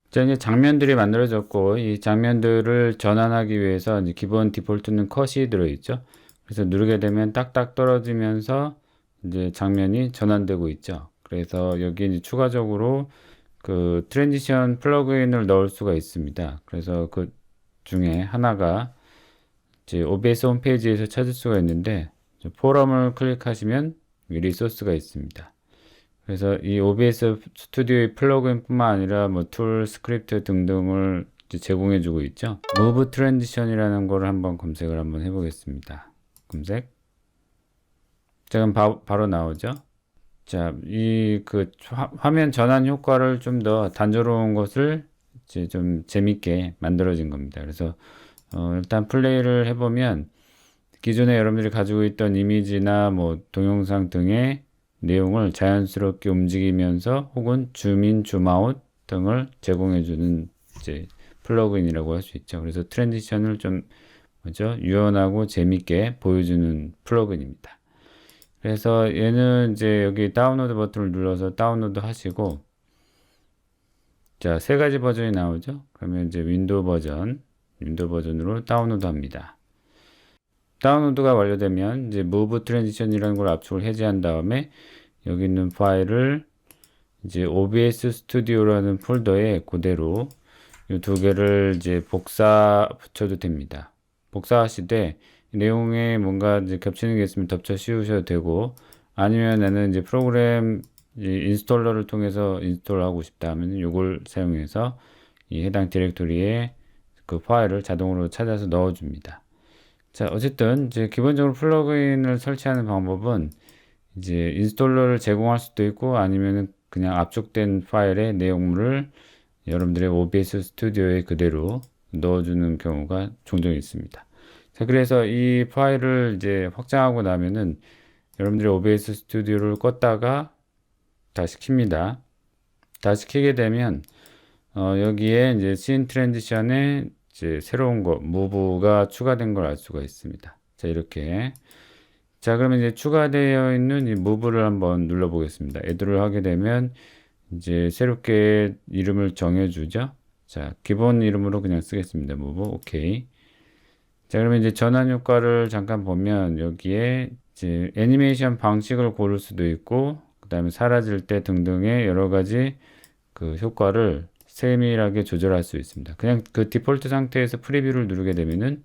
자, 이제 장면들이 만들어졌고, 이 장면들을 전환하기 위해서 이제 기본 디폴트는 컷이 들어있죠. 그래서 누르게 되면 딱딱 떨어지면서 이제 장면이 전환되고 있죠. 그래서 여기 이제 추가적으로 그 트랜지션 플러그인을 넣을 수가 있습니다. 그래서 그 중에 하나가 이제 OBS 홈페이지에서 찾을 수가 있는데, 포럼을 클릭하시면 여기 리소스가 있습니다. 그래서 이 OBS 스튜디오의 플러그인뿐만 아니라 뭐 툴, 스크립트 등등을 제공해 주고 있죠. Move Transition이라는 거를 한번 검색을 한번 해보겠습니다. 검색. 자, 그럼 바로 나오죠. 자, 이 그 화면 전환 효과를 좀 더 단조로운 것을 이제 좀 재밌게 만들어진 겁니다. 그래서 일단 플레이를 해보면 기존에 여러분들이 가지고 있던 이미지나 뭐 동영상 등의 내용을 자연스럽게 움직이면서 혹은 줌인, 줌아웃 등을 제공해주는 이제 플러그인이라고 할 수 있죠. 그래서 트랜지션을 좀 뭐죠? 유연하고 재밌게 보여주는 플러그인입니다. 그래서 얘는 이제 여기 다운로드 버튼을 눌러서 다운로드 하시고, 자, 세 가지 버전이 나오죠. 그러면 이제 윈도우 버전으로 다운로드 합니다. 다운로드가 완료되면 이제 Move Transition이라는 걸 압축을 해제한 다음에 여기 있는 파일을 이제 OBS 스튜디오라는 폴더에 그대로 이 두 개를 이제 복사 붙여도 됩니다. 복사하시되 내용에 뭔가 이제 겹치는 게 있으면 덮쳐 씌우셔도 되고, 아니면 나는 이제 프로그램 인스톨러를 통해서 인스톨하고 싶다 하면 이걸 사용해서 이 해당 디렉토리에 그 파일을 자동으로 찾아서 넣어줍니다. 자, 어쨌든 이제 기본적으로 플러그인을 설치하는 방법은 이제 인스톨러를 제공할 수도 있고, 아니면은 그냥 압축된 파일의 내용물을 여러분들의 OBS 스튜디오에 그대로 넣어주는 경우가 종종 있습니다. 자, 그래서 이 파일을 이제 확장하고 나면은 여러분들의 OBS 스튜디오를 껐다가 다시 킵니다. 다시 켜게 되면 여기에 이제 씬 트랜지션에 이제 새로운 거, 무브가 추가된 걸 알 수가 있습니다. 자, 이렇게. 자, 그러면 이제 추가되어 있는 이 무브를 한번 눌러 보겠습니다. 애드를 하게 되면 이제 새롭게 이름을 정해주죠. 자, 기본 이름으로 그냥 쓰겠습니다. 무브, 오케이. 자, 그러면 이제 전환 효과를 잠깐 보면 여기에 이제 애니메이션 방식을 고를 수도 있고, 그 다음에 사라질 때 등등의 여러 가지 그 효과를 세밀하게 조절할 수 있습니다. 그냥 그 디폴트 상태에서 프리뷰를 누르게 되면은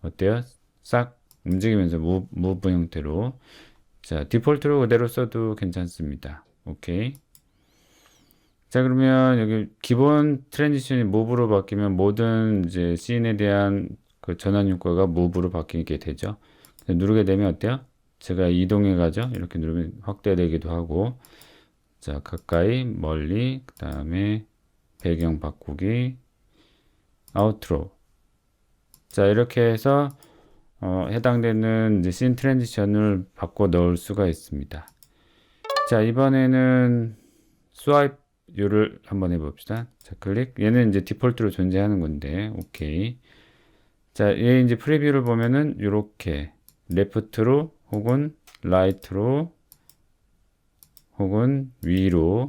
어때요? 싹 움직이면서 무브 형태로. 자, 디폴트로 그대로 써도 괜찮습니다. 오케이. 자, 그러면 여기 기본 트랜지션이 무브로 바뀌면 모든 이제 씬에 대한 그 전환 효과가 무브로 바뀌게 되죠. 누르게 되면 어때요? 제가 이동해 가죠. 이렇게 누르면 확대되기도 하고, 자, 가까이, 멀리, 그 다음에 배경 바꾸기, 아우트로. 자, 이렇게 해서 해당되는 이제 씬 트랜지션을 바꿔 넣을 수가 있습니다. 자, 이번에는 스와이프를 한번 해봅시다. 자, 클릭. 얘는 이제 디폴트로 존재하는 건데, 오케이. 자, 얘 이제 프리뷰를 보면은 이렇게 레프트로 혹은 라이트로 혹은 위로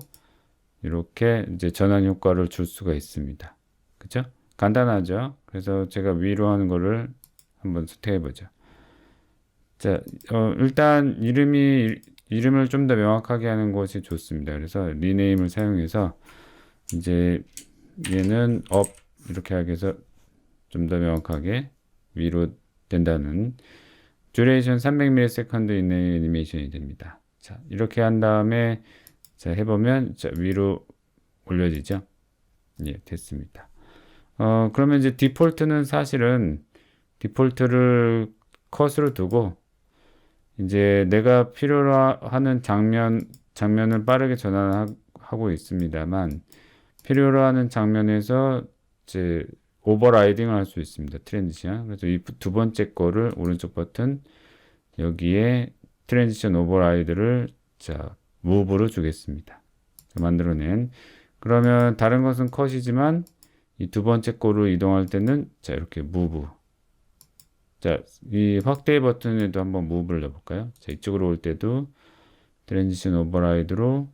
이렇게 이제 전환 효과를 줄 수가 있습니다. 그죠? 간단하죠? 그래서 제가 위로 하는 거를 한번 선택해 보죠. 자, 일단 이름을 좀 더 명확하게 하는 것이 좋습니다. 그래서 리네임을 사용해서 이제 얘는 업 이렇게 하기 위해서 좀 더 명확하게 위로 된다는 듀레이션 300ms 이내의 애니메이션이 됩니다. 자, 이렇게 한 다음에 자, 해보면 자, 위로 올려지죠? 예, 됐습니다. 그러면 이제 디폴트는 사실은 디폴트를 컷으로 두고 이제 내가 필요로 하는 장면을 빠르게 전환하고 있습니다만 필요로 하는 장면에서 이제 오버라이딩을 할 수 있습니다. 트랜지션. 그래서 이 두 번째 거를 오른쪽 버튼 여기에 트랜지션 오버라이드를 자, 무브로 주겠습니다. 만들어낸. 그러면 다른 것은 컷이지만 이 두 번째 거로 이동할 때는 자, 이렇게 무브. 자, 이 확대 버튼에도 한번 무브를 넣어볼까요? 자, 이쪽으로 올 때도 트랜지션 오버라이드로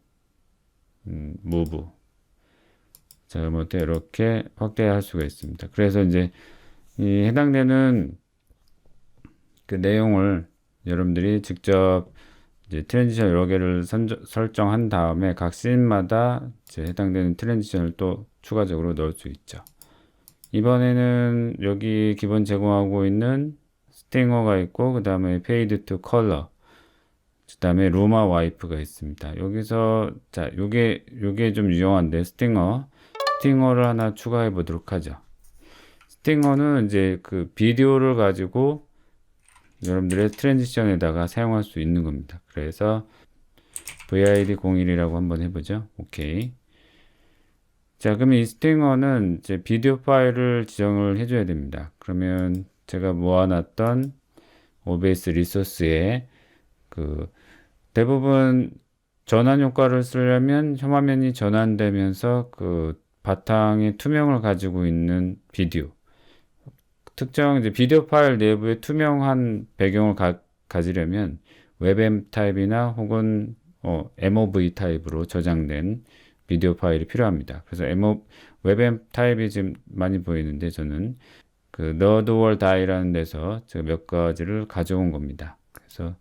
무브. 자, 뭐 이렇게 확대할 수가 있습니다. 그래서 이제 이 해당되는 그 내용을 여러분들이 직접 이제 트랜지션 여러 개를 설정한 다음에 각 씬마다 이제 해당되는 트랜지션을 또 추가적으로 넣을 수 있죠. 이번에는 여기 기본 제공하고 있는 스팅어가 있고, 그 다음에 페이드 투 컬러, 그 다음에 루마 와이프가 있습니다. 여기서 자, 요게 좀 유용한데, 스팅어를 하나 추가해 보도록 하죠. 스팅어는 이제 그 비디오를 가지고 여러분들의 트랜지션에다가 사용할 수 있는 겁니다. 그래서 vid 01이라고 한번 해보죠. 오케이. 자, 그럼 이 스팅어는 이제 비디오 파일을 지정을 해줘야 됩니다. 그러면 제가 모아놨던 OBS 리소스에 그 대부분 전환 효과를 쓰려면 화면이 전환되면서 그 바탕의 투명을 가지고 있는 비디오, 특정 이제 비디오 파일 내부에 투명한 배경을 가지려면 웹엠 타입이나 혹은 MOV 타입으로 저장된 비디오 파일이 필요합니다. 그래서 웹엠 타입이 지금 많이 보이는데, 저는 그 너드월 다이라는 데서 제가 몇 가지를 가져온 겁니다. 그래서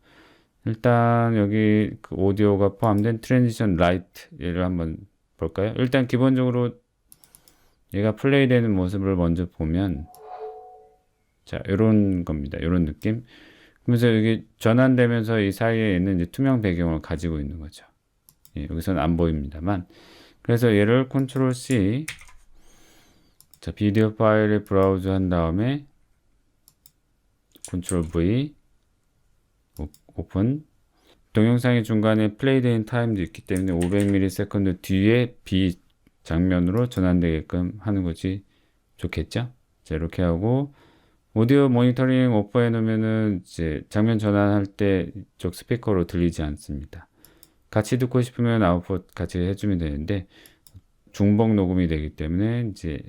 일단 여기 그 오디오가 포함된 트랜지션 라이트 얘를 한번 볼까요? 일단 기본적으로 얘가 플레이 되는 모습을 먼저 보면, 자, 이런 겁니다. 이런 느낌. 그러면서 여기 전환되면서 이 사이에 있는 이제 투명 배경을 가지고 있는 거죠. 예, 여기서는 안 보입니다만. 그래서 얘를 컨트롤 C, 자, 비디오 파일을 브라우즈 한 다음에 컨트롤 V, 오픈. 동영상의 중간에 플레이 된 타임도 있기 때문에 500ms 뒤에 B 장면으로 전환되게끔 하는 것이 좋겠죠? 자, 이렇게 하고, 오디오 모니터링 오프 해놓으면은 이제 장면 전환할 때 이쪽 스피커로 들리지 않습니다. 같이 듣고 싶으면 아웃풋 같이 해주면 되는데, 중복 녹음이 되기 때문에 이제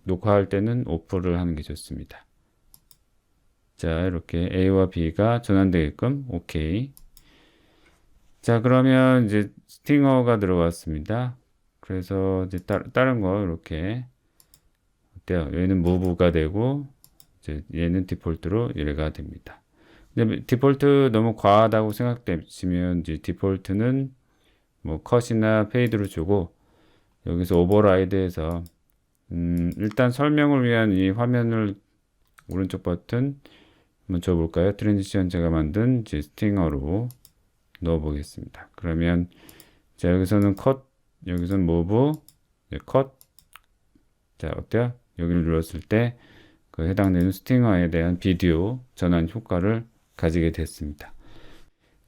녹화할 때는 오프를 하는 게 좋습니다. 자, 이렇게 A와 B가 전환되게끔 오케이. 자, 그러면 이제 스팅어가 들어갔습니다. 그래서 이제 다른 거 이렇게 어때요? 얘는 무브가 되고, 이제 얘는 디폴트로 얘가 됩니다. 근데 디폴트 너무 과하다고 생각되시면 이제 디폴트는 뭐 컷이나 페이드로 주고, 여기서 오버라이드해서 일단 설명을 위한 이 화면을 오른쪽 버튼 한번 줘볼까요? 트랜지션 제가 만든 이제 스팅어로 넣어 보겠습니다. 그러면 자, 여기서는 컷, 여기서는 무브, 컷. 자, 어때요? 여기를 눌렀을 때 그 해당되는 스팅어에 대한 비디오 전환 효과를 가지게 됐습니다.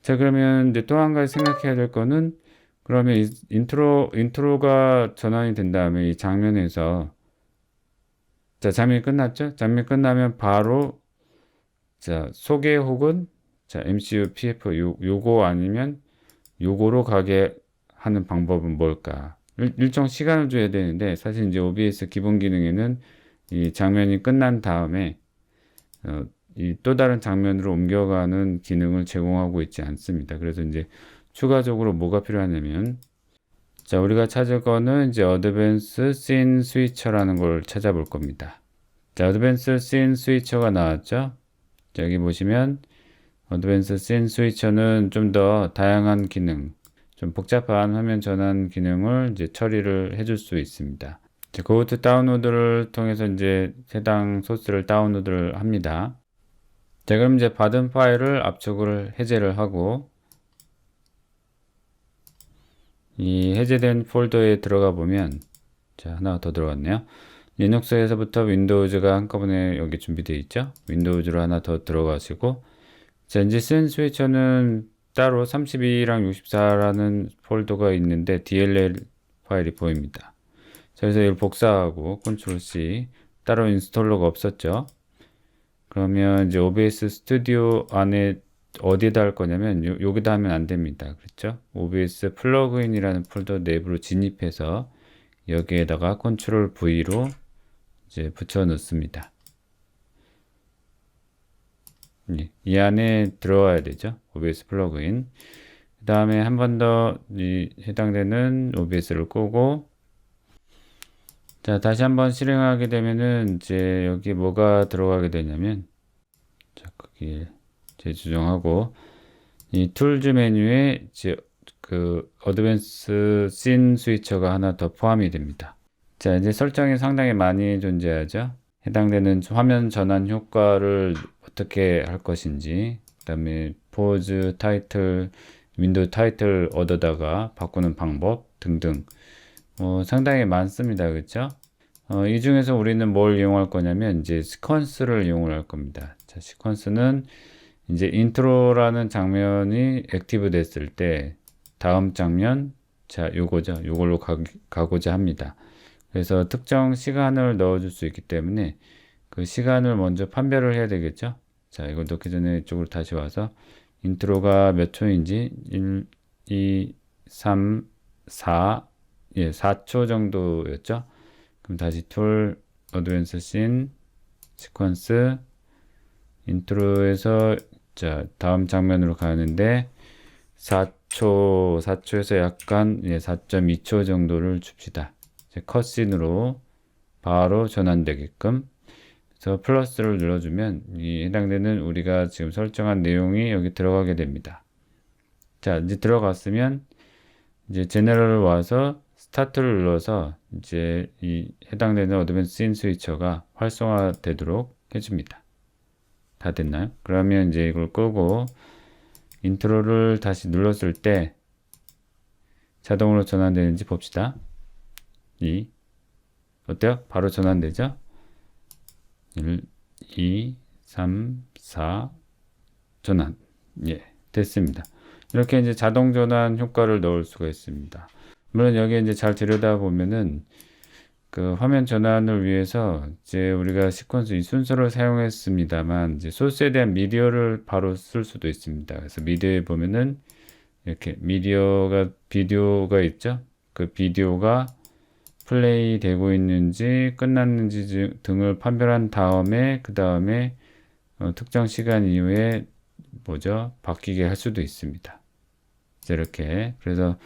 자, 그러면 이제 또 한 가지 생각해야 될 거는, 그러면 이 인트로가 전환이 된 다음에 이 장면에서, 자, 장면이 끝났죠? 장면이 끝나면 바로 자, 소개 혹은 자, MCU PF 요거 아니면 요거로 가게 하는 방법은 뭘까? 일정 시간을 줘야 되는데, 사실 이제 OBS 기본 기능에는 이 장면이 끝난 다음에 이 또 다른 장면으로 옮겨가는 기능을 제공하고 있지 않습니다. 그래서 이제 추가적으로 뭐가 필요하냐면, 자, 우리가 찾을 거는 이제 어드밴스 씬 스위처라는 걸 찾아볼 겁니다. 자, 어드밴스 씬 스위처가 나왔죠? 자, 여기 보시면 어드밴스 씬 스위처는 좀 더 다양한 기능, 좀 복잡한 화면 전환 기능을 이제 처리를 해줄 수 있습니다. 자, 고우트 다운로드를 통해서 이제 해당 소스를 다운로드를 합니다. 자, 그럼 이제 받은 파일을 압축을 해제를 하고, 이 해제된 폴더에 들어가 보면, 자, 하나 더 들어갔네요. 리눅스에서부터 윈도우즈가 한꺼번에 여기 준비되어 있죠. 윈도우즈로 하나 더 들어가시고, 자, 이제 쓴 스위처는 따로 32랑 64라는 폴더가 있는데 DLL 파일이 보입니다. 자, 그래서 이걸 복사하고 컨트롤 C, 따로 인스톨러가 없었죠. 그러면 이제 OBS 스튜디오 안에 어디에다 할 거냐면 여기다 하면 안 됩니다. 그렇죠? OBS 플러그인이라는 폴더 내부로 진입해서 여기에다가 컨트롤 V로 이제 붙여 넣습니다. 이 안에 들어와야 되죠. OBS 플러그인. 그 다음에 한 번 더 이 해당되는 OBS를 끄고, 자, 다시 한번 실행하게 되면은 이제 여기 뭐가 들어가게 되냐면, 자, 거기 재조정하고 이 툴즈 메뉴에 이제 그 어드밴스 씬 스위처가 하나 더 포함이 됩니다. 자, 이제 설정이 상당히 많이 존재하죠. 해당되는 화면 전환 효과를 어떻게 할 것인지, 그다음에 포즈, 타이틀, 윈도우 타이틀 얻어다가 바꾸는 방법 등등 상당히 많습니다. 그렇죠? 이 중에서 우리는 뭘 이용할 거냐면 이제 시퀀스를 이용을 할 겁니다. 자, 시퀀스는 이제 인트로라는 장면이 액티브 됐을 때 다음 장면, 자, 요거죠. 요걸로 가고자 합니다. 그래서 특정 시간을 넣어줄 수 있기 때문에 그 시간을 먼저 판별을 해야 되겠죠. 자, 이걸 넣기 전에 이쪽으로 다시 와서 인트로가 몇 초인지 1, 2, 3, 4, 예, 4초 정도였죠. 그럼 다시 툴, 어드밴스 씬, 시퀀스, 인트로에서 자, 다음 장면으로 가는데 4초에서 약간 4.2초 정도를 줍시다. 컷신으로 바로 전환되게끔. 그래서 플러스를 눌러주면 이 해당되는 우리가 지금 설정한 내용이 여기 들어가게 됩니다. 자, 이제 들어갔으면 이제 제너럴을 와서 스타트를 눌러서 이제 이 해당되는 어드밴스 씬 스위처가 활성화되도록 해줍니다. 다 됐나요? 그러면 이제 이걸 끄고 인트로를 다시 눌렀을 때 자동으로 전환되는지 봅시다. 어때요? 바로 전환되죠? 1, 2, 3, 4 전환. 예, 됐습니다. 이렇게 이제 자동 전환 효과를 넣을 수가 있습니다. 물론 여기에 이제 잘 들여다보면은 그 화면 전환을 위해서 이제 우리가 시퀀스 이 순서를 사용했습니다만 이제 소스에 대한 미디어를 바로 쓸 수도 있습니다. 그래서 미디어에 보면은 이렇게 비디오가 있죠. 그 비디오가 플레이 되고 있는지 끝났는지 등을 판별한 다음에 그 다음에 특정 시간 이후에 바뀌게 할 수도 있습니다. 이렇게 그래서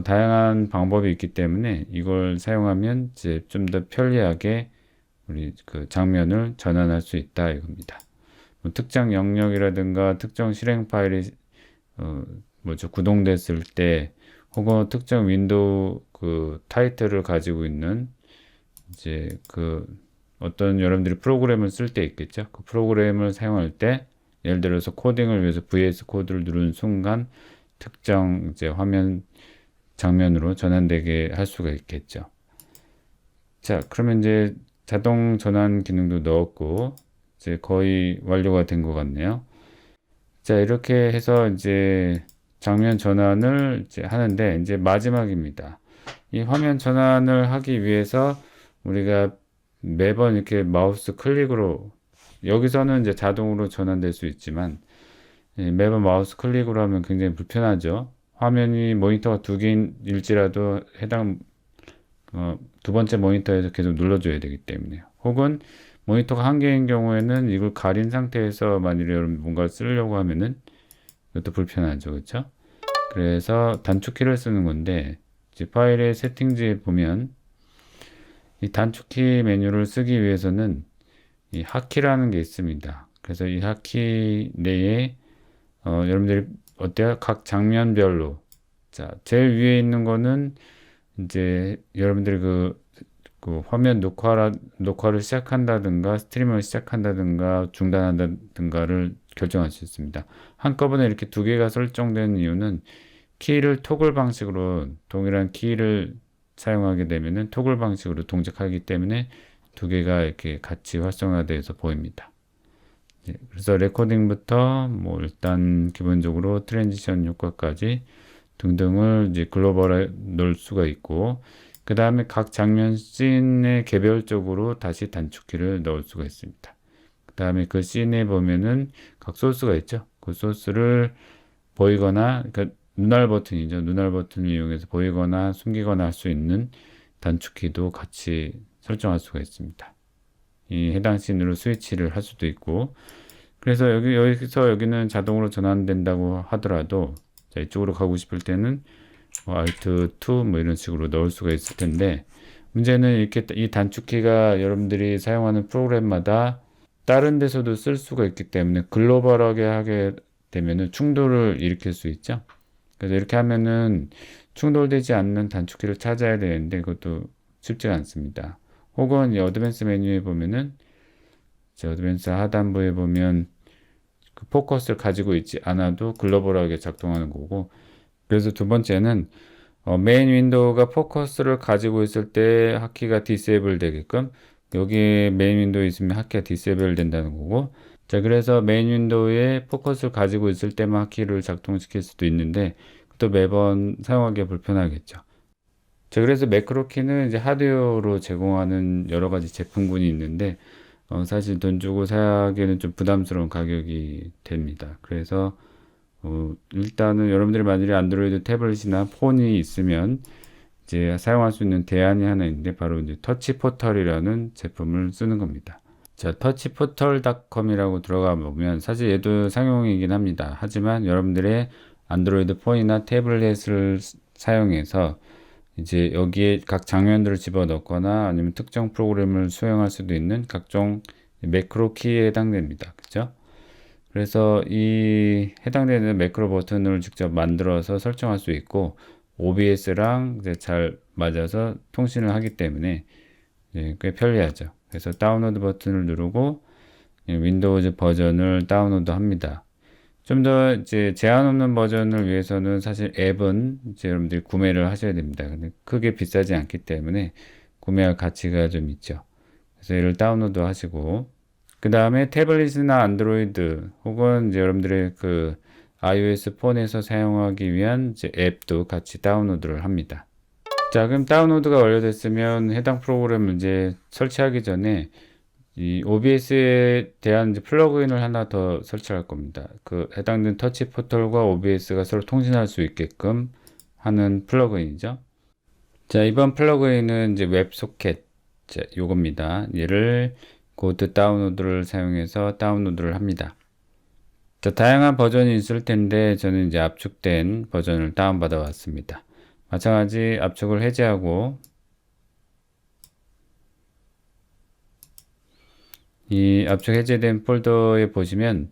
다양한 방법이 있기 때문에 이걸 사용하면 이제 좀 더 편리하게 우리 그 장면을 전환할 수 있다 이겁니다. 특정 영역이라든가 특정 실행 파일이 구동됐을 때 혹은 특정 윈도우 그 타이틀을 가지고 있는 이제 그 어떤 여러분들이 프로그램을 쓸 때 있겠죠. 그 프로그램을 사용할 때 예를 들어서 코딩을 위해서 VS 코드를 누르는 순간 특정 이제 화면 장면으로 전환되게 할 수가 있겠죠. 자, 그러면 이제 자동 전환 기능도 넣었고 이제 거의 완료가 된 것 같네요. 자, 이렇게 해서 이제 장면 전환을 이제 하는데 이제 마지막입니다. 이 화면 전환을 하기 위해서 우리가 매번 이렇게 마우스 클릭으로 여기서는 이제 자동으로 전환될 수 있지만 매번 마우스 클릭으로 하면 굉장히 불편하죠. 화면이 모니터가 두 개일지라도 해당 두 번째 모니터에서 계속 눌러줘야 되기 때문에 혹은 모니터가 한 개인 경우에는 이걸 가린 상태에서 만일에 여러분 뭔가를 쓰려고 하면은 이것도 불편하죠. 그렇죠? 그래서 단축키를 쓰는 건데 이제 파일의 세팅지에 보면 이 단축키 메뉴를 쓰기 위해서는 이 하키라는 게 있습니다. 그래서 이 하키 내에 여러분들이 어때요? 각 장면별로 자 제일 위에 있는 거는 이제 여러분들이 그 화면 녹화를 시작한다든가 스트리밍을 시작한다든가 중단한다든가를 결정할 수 있습니다. 한꺼번에 이렇게 두 개가 설정된 이유는 키를 토글 방식으로 동일한 키를 사용하게 되면은 토글 방식으로 동작하기 때문에 두 개가 이렇게 같이 활성화돼서 보입니다. 그래서 레코딩부터 뭐 일단 기본적으로 트랜지션 효과까지 등등을 이제 글로벌에 넣을 수가 있고 그 다음에 각 장면 씬에 개별적으로 다시 단축키를 넣을 수가 있습니다. 그 다음에 그 씬에 보면은 각 소스가 있죠. 그 소스를 보이거나 그러니까 눈알 버튼이죠. 눈알 버튼을 이용해서 보이거나 숨기거나 할 수 있는 단축키도 같이 설정할 수가 있습니다. 이 해당 씬으로 스위치를 할 수도 있고 그래서 여기서 여기는 자동으로 전환된다고 하더라도 자, 이쪽으로 가고 싶을 때는 Alt 2 뭐 이런 식으로 넣을 수가 있을 텐데 문제는 이렇게 이 단축키가 여러분들이 사용하는 프로그램마다 다른 데서도 쓸 수가 있기 때문에 글로벌하게 하게 되면은 충돌을 일으킬 수 있죠. 그래서 이렇게 하면은 충돌되지 않는 단축키를 찾아야 되는데 그것도 쉽지가 않습니다. 혹은 이 어드밴스 메뉴에 보면은 어드밴스 하단부에 보면 그 포커스를 가지고 있지 않아도 글로벌하게 작동하는 거고, 그래서 두 번째는 메인 윈도우가 포커스를 가지고 있을 때 핫키가 디세이블 되게끔 여기에 메인 윈도우 있으면 핫키가 디세이블 된다는 거고, 자 그래서 메인 윈도우에 포커스를 가지고 있을 때만 핫키를 작동시킬 수도 있는데 또 매번 사용하기 불편하겠죠. 자 그래서 매크로 키는 이제 하드웨어로 제공하는 여러 가지 제품군이 있는데 사실 돈 주고 사기에는 좀 부담스러운 가격이 됩니다. 그래서 일단은 여러분들이 만약에 안드로이드 태블릿이나 폰이 있으면 이제 사용할 수 있는 대안이 하나 있는데 바로 이제 터치포털이라는 제품을 쓰는 겁니다. 자, 터치포털.com이라고 들어가 보면 사실 얘도 상용이긴 합니다. 하지만 여러분들의 안드로이드 폰이나 태블릿을 사용해서 이제 여기에 각 장면들을 집어넣거나 아니면 특정 프로그램을 수행할 수도 있는 각종 매크로 키에 해당됩니다. 그죠? 그래서 이 해당되는 매크로 버튼을 직접 만들어서 설정할 수 있고 OBS랑 이제 잘 맞아서 통신을 하기 때문에 꽤 편리하죠. 그래서 다운로드 버튼을 누르고 윈도우즈 버전을 다운로드 합니다. 좀 더 이제 제한 없는 버전을 위해서는 사실 앱은 이제 여러분들이 구매를 하셔야 됩니다. 근데 크게 비싸지 않기 때문에 구매할 가치가 좀 있죠. 그래서 얘를 다운로드 하시고 그 다음에 태블릿이나 안드로이드 혹은 이제 여러분들의 그 iOS 폰에서 사용하기 위한 이제 앱도 같이 다운로드를 합니다. 자, 그럼 다운로드가 완료됐으면 해당 프로그램을 이제 설치하기 전에 이 OBS에 대한 이제 플러그인을 하나 더 설치할 겁니다. 그 해당된 터치 포털과 OBS가 서로 통신할 수 있게끔 하는 플러그인이죠. 자, 이번 플러그인은 이제 웹소켓, 자, 요겁니다. 얘를 고드 다운로드를 사용해서 다운로드를 합니다. 자, 다양한 버전이 있을 텐데 저는 이제 압축된 버전을 다운받아 왔습니다. 마찬가지 압축을 해제하고 이 압축 해제된 폴더에 보시면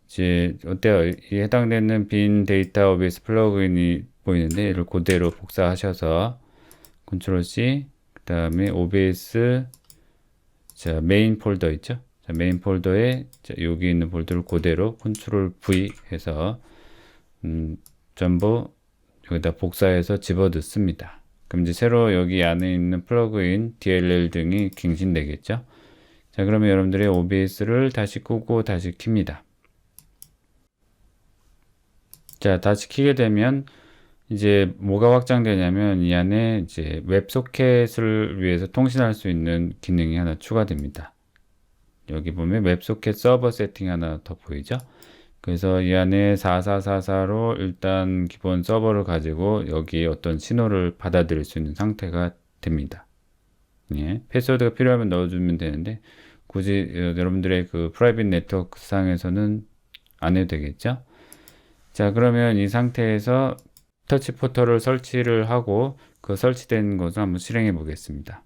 이제 어때요? 이 해당되는 빈 데이터 OBS 플러그인이 보이는데 이를 그대로 복사하셔서 컨트롤 C 그 다음에 OBS 자 메인 폴더 있죠? 자, 메인 폴더에 자, 여기 있는 폴더를 그대로 컨트롤 V 해서 전부 여기다 복사해서 집어넣습니다. 그럼 이제 새로 여기 안에 있는 플러그인 DLL 등이 갱신되겠죠? 자, 그러면 여러분들의 OBS를 다시 끄고 다시 킵니다. 자, 다시 키게 되면 이제 뭐가 확장되냐면 이 안에 이제 웹소켓을 위해서 통신할 수 있는 기능이 하나 추가됩니다. 여기 보면 웹소켓 서버 세팅 하나 더 보이죠? 그래서 이 안에 4444로 일단 기본 서버를 가지고 여기 어떤 신호를 받아들일 수 있는 상태가 됩니다. 예, 패스워드가 필요하면 넣어주면 되는데 굳이 여러분들의 그 프라이빗 네트워크 상에서는 안 해도 되겠죠. 자, 그러면 이 상태에서 터치 포털을 설치를 하고 그 설치된 것을 한번 실행해 보겠습니다.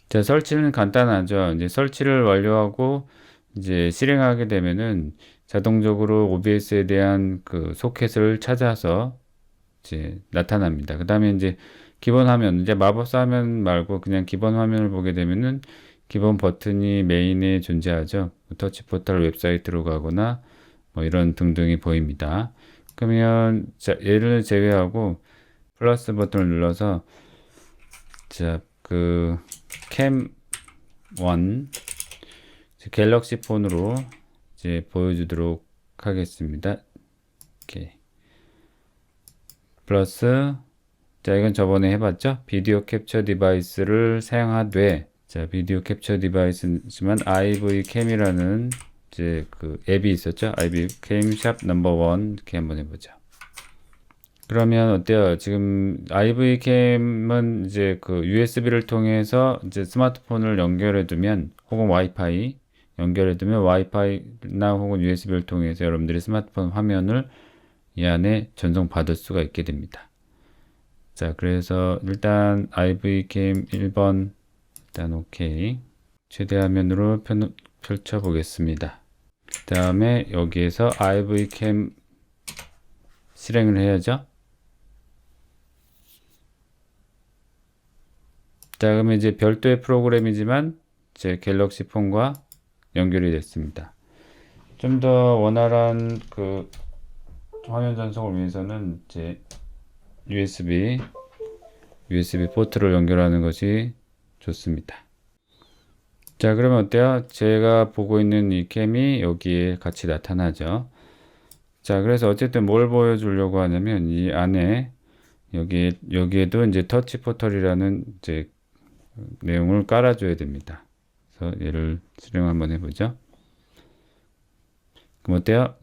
자, 설치는 간단하죠. 이제 설치를 완료하고 이제 실행하게 되면은 자동적으로 OBS에 대한 그 소켓을 찾아서 이제 나타납니다. 그 다음에 이제 기본 화면, 이제 마법사 화면 말고 그냥 기본 화면을 보게 되면은 기본 버튼이 메인에 존재하죠. 터치 포털 웹사이트로 가거나 뭐 이런 등등이 보입니다. 그러면 자, 얘를 제외하고 플러스 버튼을 눌러서 자, 그 캠 1 갤럭시 폰으로 이제 보여주도록 하겠습니다. 이렇게 플러스 자, 이건 저번에 해봤죠? 비디오 캡처 디바이스를 사용하되 자, 비디오 캡처 디바이스지만 IVCam이라는 이제 그 앱이 있었죠? IVCam 샵 넘버 1 이렇게 한번 해보죠. 그러면 어때요? 지금 IVCam은 이제 그 USB를 통해서 이제 스마트폰을 연결해 두면 혹은 와이파이 연결해 두면 와이파이나 혹은 USB를 통해서 여러분들이 스마트폰 화면을 이 안에 전송 받을 수가 있게 됩니다. 자, 그래서 일단 IVCam 1번 일단 오케이. 최대 화면으로 펼쳐 보겠습니다. 그 다음에 여기에서 IVCam 실행을 해야죠. 자, 그러면 이제 별도의 프로그램이지만 제 갤럭시 폰과 연결이 됐습니다. 좀 더 원활한 그 화면 전송을 위해서는 이제 USB 포트를 연결하는 것이 좋습니다. 자, 그러면 어때요? 제가 보고 있는 이 캠이 여기에 같이 나타나죠. 자, 그래서 어쨌든 뭘 보여주려고 하냐면 이 안에 여기에도 이제 터치 포털이라는 이제 내용을 깔아줘야 됩니다. 그래서 얘를 실행 한번 해보죠. 그럼 어때요?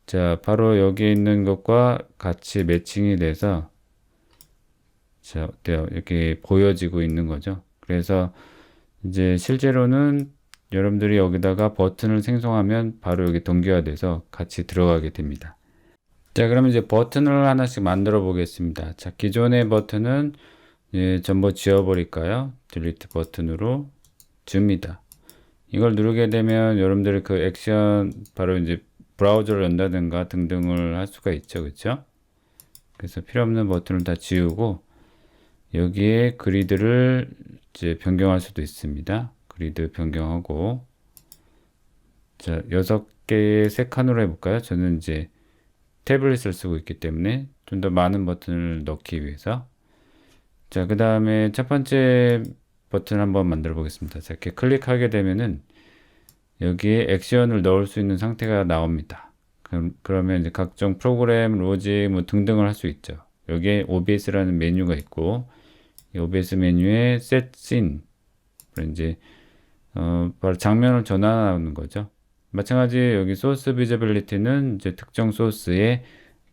자, 바로 여기 있는 것과 같이 매칭이 돼서 자, 어때요? 이렇게 보여지고 있는 거죠. 그래서 이제 실제로는 여러분들이 여기다가 버튼을 생성하면 바로 여기 동기화돼서 같이 들어가게 됩니다. 자, 그러면 이제 버튼을 하나씩 만들어 보겠습니다. 자, 기존의 버튼은 전부 지워버릴까요? 딜리트 버튼으로 지웁니다. 이걸 누르게 되면 여러분들이 그 액션 바로 이제 브라우저를 연다든가 등등을 할 수가 있죠. 그렇죠? 그래서 필요 없는 버튼을 다 지우고 여기에 그리드를 이제 변경할 수도 있습니다. 그리드 변경하고 자, 6개의 세 칸으로 해볼까요? 저는 이제 태블릿을 쓰고 있기 때문에 좀 더 많은 버튼을 넣기 위해서 자, 그 다음에 첫 번째 버튼 한번 만들어 보겠습니다. 자, 이렇게 클릭하게 되면은 여기에 액션을 넣을 수 있는 상태가 나옵니다. 그러면 이제 각종 프로그램, 로직 뭐 등등을 할 수 있죠. 여기에 OBS라는 메뉴가 있고 이 OBS 메뉴에 Set Scene 이제 바로 장면을 전환하는 거죠. 마찬가지 여기 소스 비저빌리티는 이제 특정 소스에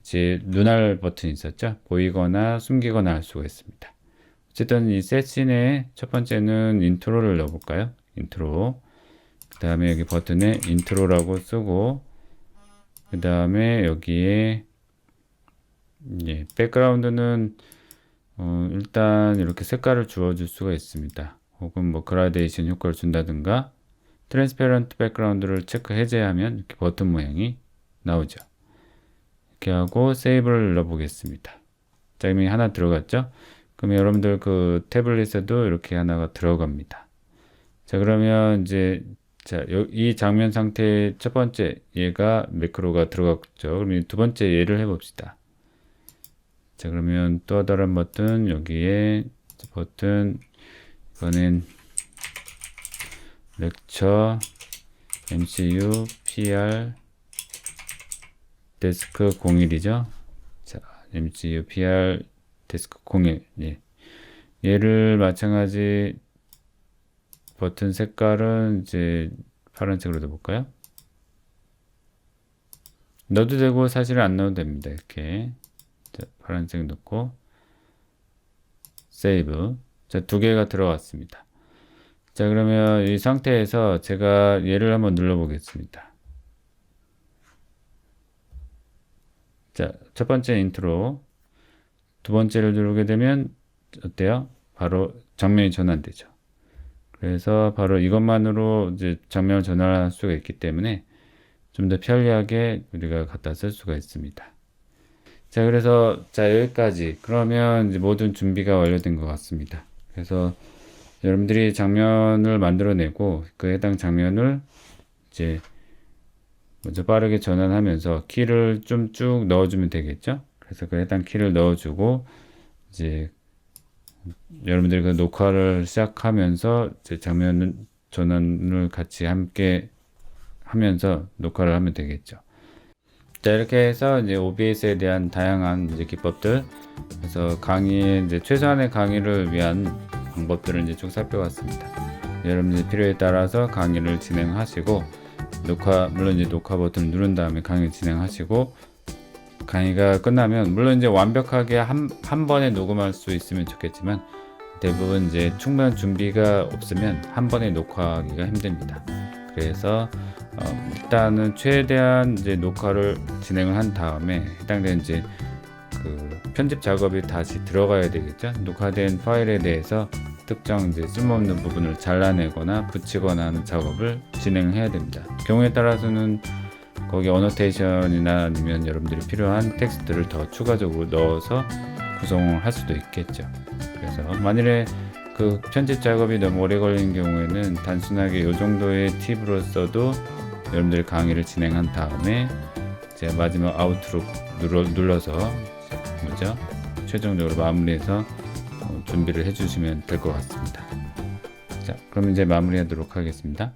이제 눈알 버튼이 있었죠. 보이거나 숨기거나 할 수가 있습니다. 어쨌든 이 셋씬의 첫 번째는 인트로를 넣어볼까요? 인트로. 그 다음에 여기 버튼에 인트로라고 쓰고 그 다음에 여기에 백그라운드는 일단 이렇게 색깔을 주어줄 수가 있습니다. 혹은 뭐 그라데이션 효과를 준다든가 트랜스페런트 백그라운드를 체크 해제하면 이렇게 버튼 모양이 나오죠. 이렇게 하고 세이브를 눌러 보겠습니다. 자, 이미 하나 들어갔죠? 그럼 여러분들 그 태블릿에도 이렇게 하나가 들어갑니다. 자, 그러면 이제 자, 이 장면 상태의 첫 번째 얘가 매크로가 들어갔죠. 그럼 두 번째 얘를 해봅시다. 자, 그러면 또 다른 버튼 여기에 버튼 이거는 렉처 MCU PR 데스크 01이죠. 자, MCU PR 데스크 01. 예. 얘를 마찬가지 버튼 색깔은 이제 파란색으로 넣어볼까요? 넣어도 되고 사실은 안 넣어도 됩니다. 이렇게 자, 파란색 넣고 세이브. 자, 두 개가 들어왔습니다. 자, 그러면 이 상태에서 제가 얘를 한번 눌러 보겠습니다. 자, 첫 번째 인트로 두 번째를 누르게 되면 어때요? 바로 장면이 전환되죠. 그래서 바로 이것만으로 이제 장면을 전환할 수가 있기 때문에 좀 더 편리하게 우리가 갖다 쓸 수가 있습니다. 자, 그래서 자, 여기까지 그러면 이제 모든 준비가 완료된 것 같습니다. 그래서 여러분들이 장면을 만들어내고 그 해당 장면을 이제 먼저 빠르게 전환하면서 키를 좀 쭉 넣어주면 되겠죠. 그래서 그 해당 키를 넣어주고 이제 여러분들이 그 녹화를 시작하면서 이제 장면 전환을 같이 함께 하면서 녹화를 하면 되겠죠. 자, 이렇게 해서 이제 OBS에 대한 다양한 이제 기법들, 그래서 강의 이제 최소한의 강의를 위한 방법들을 이제 쭉 살펴봤습니다. 여러분들 필요에 따라서 강의를 진행하시고 물론 이제 녹화 버튼을 누른 다음에 강의 진행하시고 강의가 끝나면 물론 이제 완벽하게 한 번에 녹음할 수 있으면 좋겠지만 대부분 이제 충분한 준비가 없으면 한 번에 녹화하기가 힘듭니다. 그래서 일단은 최대한 이제 녹화를 진행을 한 다음에 해당되는 이제 그 편집 작업이 다시 들어가야 되겠죠. 녹화된 파일에 대해서 특정 이제 쓸모없는 부분을 잘라내거나 붙이거나 하는 작업을 진행해야 됩니다. 경우에 따라서는 거기 어노테이션이나 아니면 여러분들이 필요한 텍스트를 더 추가적으로 넣어서 구성을 할 수도 있겠죠. 그래서 만일에 그 편집 작업이 너무 오래 걸리는 경우에는 단순하게 이 정도의 팁으로서도 여러분들이 강의를 진행한 다음에 이제 마지막 아웃로 눌러서 뭐죠? 최종적으로 마무리해서 준비를 해주시면 될 것 같습니다. 자, 그럼 이제 마무리하도록 하겠습니다.